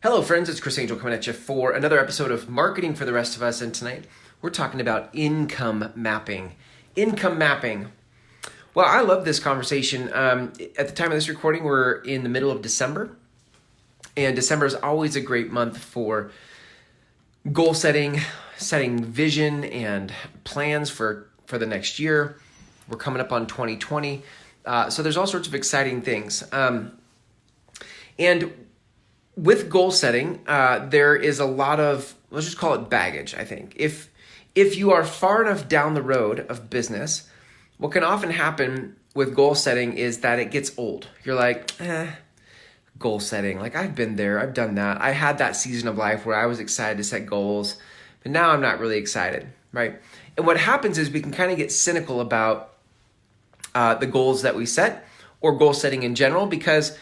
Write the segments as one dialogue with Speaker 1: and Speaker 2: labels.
Speaker 1: Hello friends, it's Chris Angel coming at you for another episode of Marketing for the Rest of Us, and tonight we're talking about income mapping. Income mapping. Well, I love this conversation. At the time of this recording, we're in the middle of December, and December is always a great month for goal setting, setting vision and plans for the next year. We're coming up on 2020, so there's all sorts of exciting things. And with goal setting, there is a lot of, let's just call it baggage, I think. If you are far enough down the road of business, what can often happen with goal setting is that it gets old. You're like, goal setting, like I've been there, I've done that. I had that season of life where I was excited to set goals, but now I'm not really excited, right? And what happens is we can kind of get cynical about the goals that we set or goal setting in general, because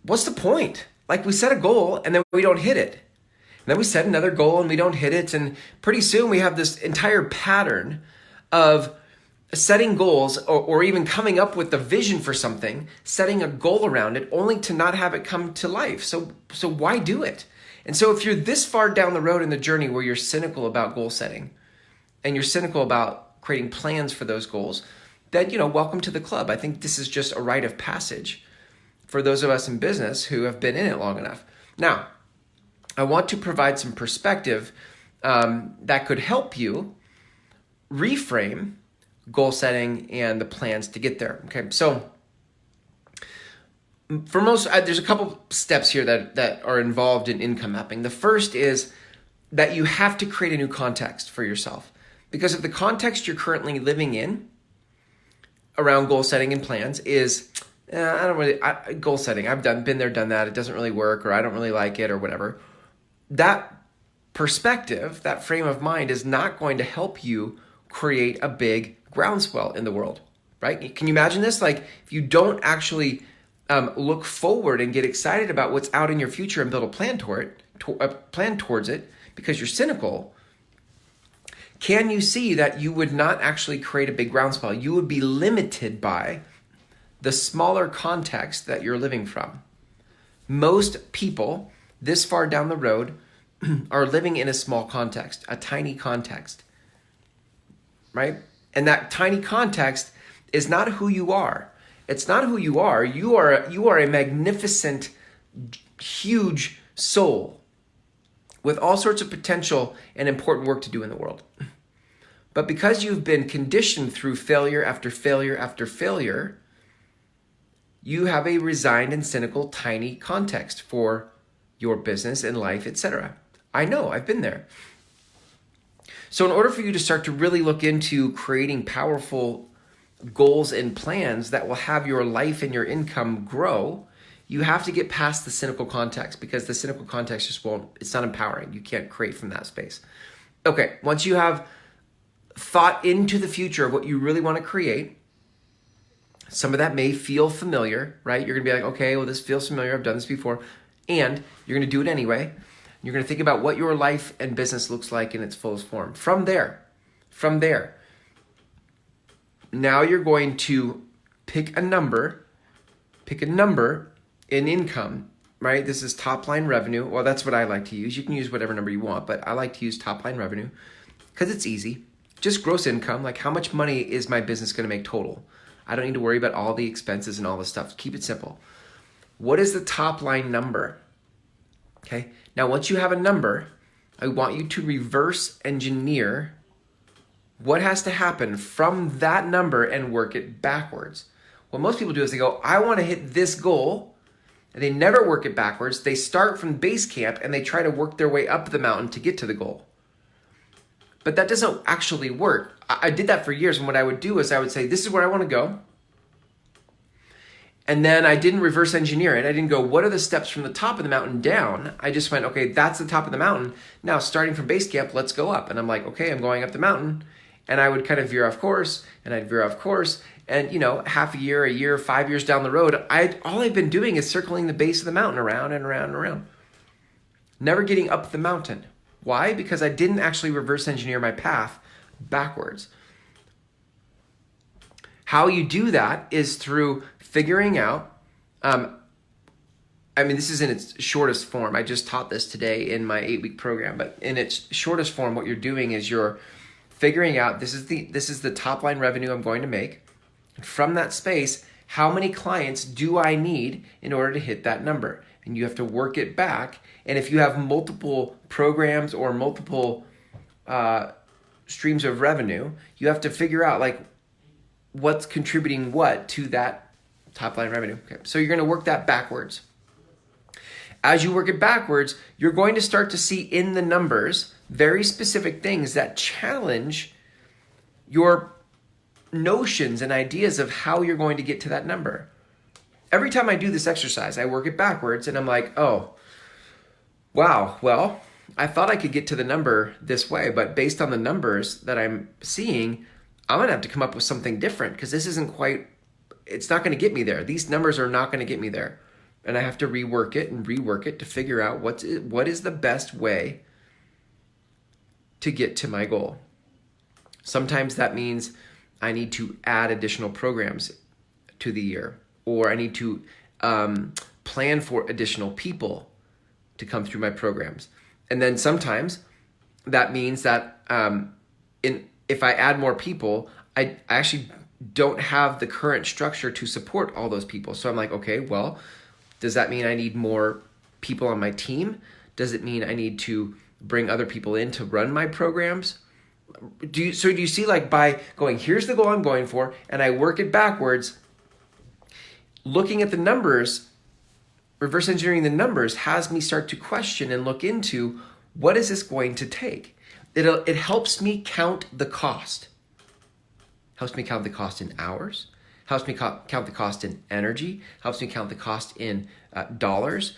Speaker 1: what's the point? Like, we set a goal and then we don't hit it. And then we set another goal and we don't hit it. And pretty soon we have this entire pattern of setting goals or even coming up with the vision for something, setting a goal around it, only to not have it come to life. So why do it? And so if you're this far down the road in the journey where you're cynical about goal setting and you're cynical about creating plans for those goals, then, welcome to the club. I think this is just a rite of passage for those of us in business who have been in it long enough. Now, I want to provide some perspective that could help you reframe goal setting and the plans to get there. Okay, so for most, there's a couple steps here that are involved in income mapping. The first is that you have to create a new context for yourself, because if the context you're currently living in around goal setting and plans is goal setting, I've been there, done that, it doesn't really work, or I don't really like it, or whatever. That perspective, that frame of mind is not going to help you create a big groundswell in the world, right? Can you imagine this? Like, if you don't actually look forward and get excited about what's out in your future and build a plan towards it because you're cynical, can you see that you would not actually create a big groundswell? You would be limited by the smaller context that you're living from. Most people this far down the road are living in a small context, a tiny context, right? And that tiny context is not who you are. It's not who you are. You are a magnificent, huge soul with all sorts of potential and important work to do in the world. But because you've been conditioned through failure after failure after failure, you have a resigned and cynical tiny context for your business and life, etc. I know, I've been there. So in order for you to start to really look into creating powerful goals and plans that will have your life and your income grow, you have to get past the cynical context, because the cynical context it's not empowering. You can't create from that space. Okay, once you have thought into the future of what you really want to create, some of that may feel familiar, right? You're going to be like, okay, well, this feels familiar. I've done this before. And you're going to do it anyway. You're going to think about what your life and business looks like in its fullest form. From there, now you're going to pick a number in income, right? This is top line revenue. Well, that's what I like to use. You can use whatever number you want, but I like to use top line revenue because it's easy. Just gross income, like how much money is my business going to make total? I don't need to worry about all the expenses and all this stuff. Keep it simple. What is the top line number? Okay. Now, once you have a number, I want you to reverse engineer what has to happen from that number and work it backwards. What most people do is they go, I want to hit this goal, and they never work it backwards. They start from base camp and they try to work their way up the mountain to get to the goal. But that doesn't actually work. I did that for years, and what I would do is I would say, this is where I want to go. And then I didn't reverse engineer it. I didn't go, what are the steps from the top of the mountain down? I just went, okay, that's the top of the mountain. Now, starting from base camp, let's go up. And I'm like, okay, I'm going up the mountain. And I would kind of veer off course, and I'd veer off course. And, half a year, 5 years down the road, all I've been doing is circling the base of the mountain around and around and around. Never getting up the mountain. Why? Because I didn't actually reverse engineer my path backwards. How you do that is through figuring out I mean, this is in its shortest form. I just taught this today in my 8-week program, but in its shortest form, what you're doing is you're figuring out this is the top line revenue I'm going to make. And from that space, how many clients do I need in order to hit that number? And you have to work it back. And if you have multiple programs or multiple streams of revenue, you have to figure out like what's contributing what to that top line revenue. Okay, so you're going to work that backwards. As you work it backwards, you're going to start to see in the numbers very specific things that challenge your notions and ideas of how you're going to get to that number. Every time I do this exercise, I work it backwards and I'm like, oh, wow, well, I thought I could get to the number this way, but based on the numbers that I'm seeing, I'm going to have to come up with something different because this isn't quite, it's not going to get me there. These numbers are not going to get me there. And I have to rework it to figure out what is the best way to get to my goal. Sometimes that means I need to add additional programs to the year, or I need to plan for additional people to come through my programs. And then sometimes that means that if I add more people, I actually don't have the current structure to support all those people. So I'm like, okay, well, does that mean I need more people on my team? Does it mean I need to bring other people in to run my programs? Do you see, like, by going, here's the goal I'm going for, and I work it backwards, looking at the numbers, reverse engineering the numbers has me start to question and look into what is this going to take? It helps me count the cost. Helps me count the cost in hours. Helps me count the cost in energy. Helps me count the cost in dollars.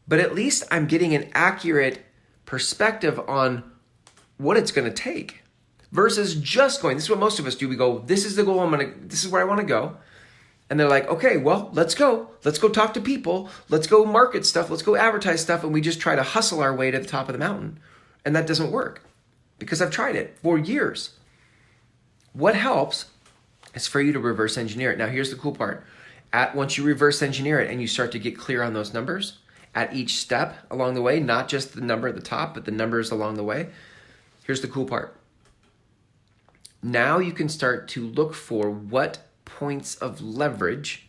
Speaker 1: But at least I'm getting an accurate perspective on what it's going to take versus just going, this is what most of us do. We go, this is the goal this is where I want to go. And they're like, okay, well, let's go talk to people. Let's go market stuff. Let's go advertise stuff. And we just try to hustle our way to the top of the mountain. And that doesn't work because I've tried it for years. What helps is for you to reverse engineer it. Now, here's the cool part. Once you reverse engineer it and you start to get clear on those numbers at each step along the way, not just the number at the top, but the numbers along the way, here's the cool part. Now you can start to look for what points of leverage,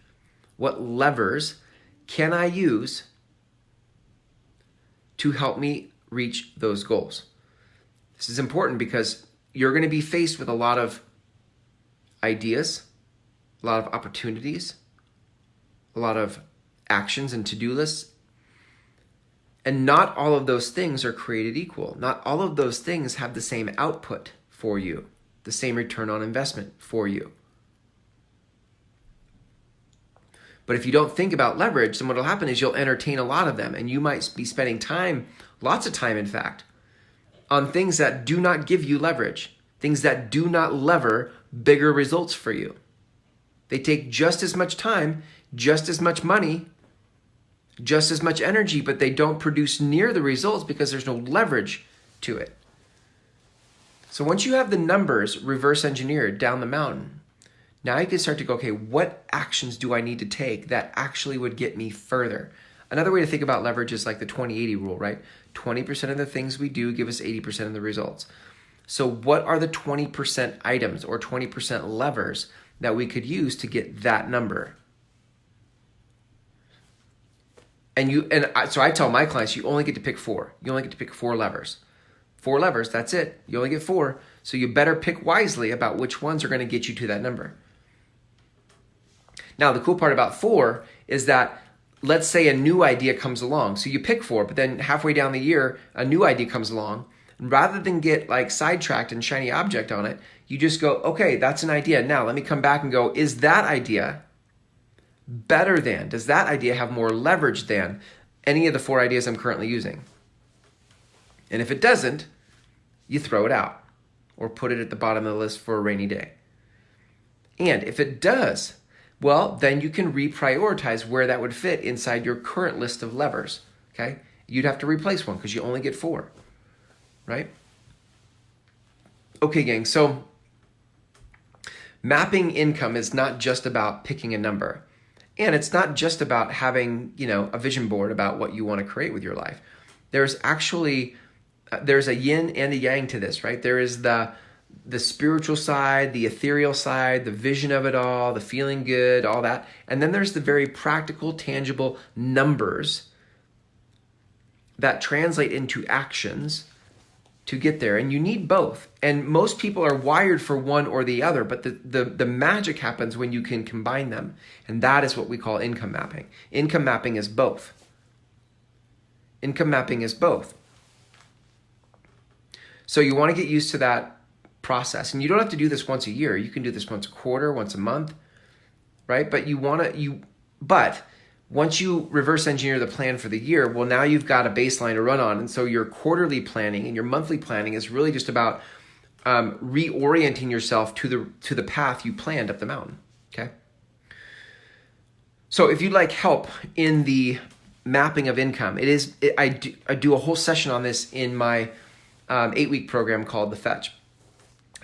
Speaker 1: what levers can I use to help me reach those goals. This is important because you're going to be faced with a lot of ideas, a lot of opportunities, a lot of actions and to-do lists. And not all of those things are created equal. Not all of those things have the same output for you, the same return on investment for you. But if you don't think about leverage, then what will happen is you'll entertain a lot of them, and you might be spending time, lots of time in fact, on things that do not give you leverage, things that do not lever bigger results for you. They take just as much time, just as much money, just as much energy, but they don't produce near the results because there's no leverage to it. So once you have the numbers reverse engineered down the mountain, now you can start to go, okay, what actions do I need to take that actually would get me further? Another way to think about leverage is like the 20-80 rule, right? 20% of the things we do give us 80% of the results. So what are the 20% items or 20% levers that we could use to get that number? So I tell my clients, you only get to pick 4. You only get to pick 4 levers. 4 levers, that's it. You only get 4. So you better pick wisely about which ones are going to get you to that number. Now, the cool part about 4 is that let's say a new idea comes along. So you pick 4, but then halfway down the year, a new idea comes along. And rather than get like sidetracked and shiny object on it, you just go, okay, that's an idea. Now let me come back and go, is that idea better than, does that idea have more leverage than any of the 4 ideas I'm currently using? And if it doesn't, you throw it out or put it at the bottom of the list for a rainy day. And if it does, well, then you can reprioritize where that would fit inside your current list of levers, okay? You'd have to replace one because you only get 4, right? Okay, gang, so mapping income is not just about picking a number. And it's not just about having, a vision board about what you want to create with your life. There's actually, there's a yin and a yang to this, right? There is the spiritual side, the ethereal side, the vision of it all, the feeling good, all that. And then there's the very practical, tangible numbers that translate into actions to get there. And you need both. And most people are wired for one or the other, but the magic happens when you can combine them. And that is what we call income mapping. Income mapping is both. Income mapping is both. So you want to get used to that process. And you don't have to do this once a year. You can do this once a quarter, once a month, right? But but once you reverse engineer the plan for the year, well, now you've got a baseline to run on. And so your quarterly planning and your monthly planning is really just about reorienting yourself to the path you planned up the mountain, okay? So if you'd like help in the mapping of income, I do a whole session on this in my 8-week program called The Fetch.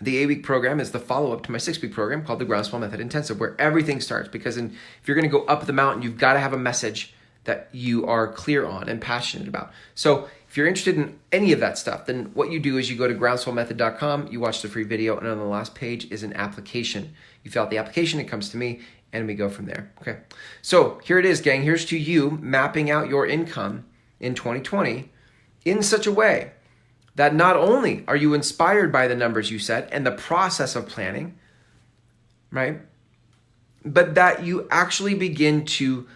Speaker 1: The 8-week program is the follow-up to my 6-week program called the Groundswell Method Intensive, where everything starts. Because if you're going to go up the mountain, you've got to have a message that you are clear on and passionate about. So if you're interested in any of that stuff, then what you do is you go to groundswellmethod.com, you watch the free video, and on the last page is an application. You fill out the application, it comes to me, and we go from there. Okay. So here it is, gang. Here's to you mapping out your income in 2020 in such a way that not only are you inspired by the numbers you set and the process of planning, right? But that you actually begin to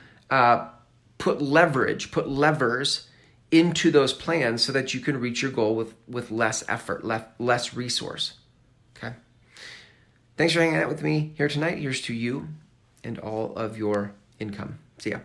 Speaker 1: put levers into those plans so that you can reach your goal with less effort, less resource, okay? Thanks for hanging out with me here tonight. Here's to you and all of your income. See ya.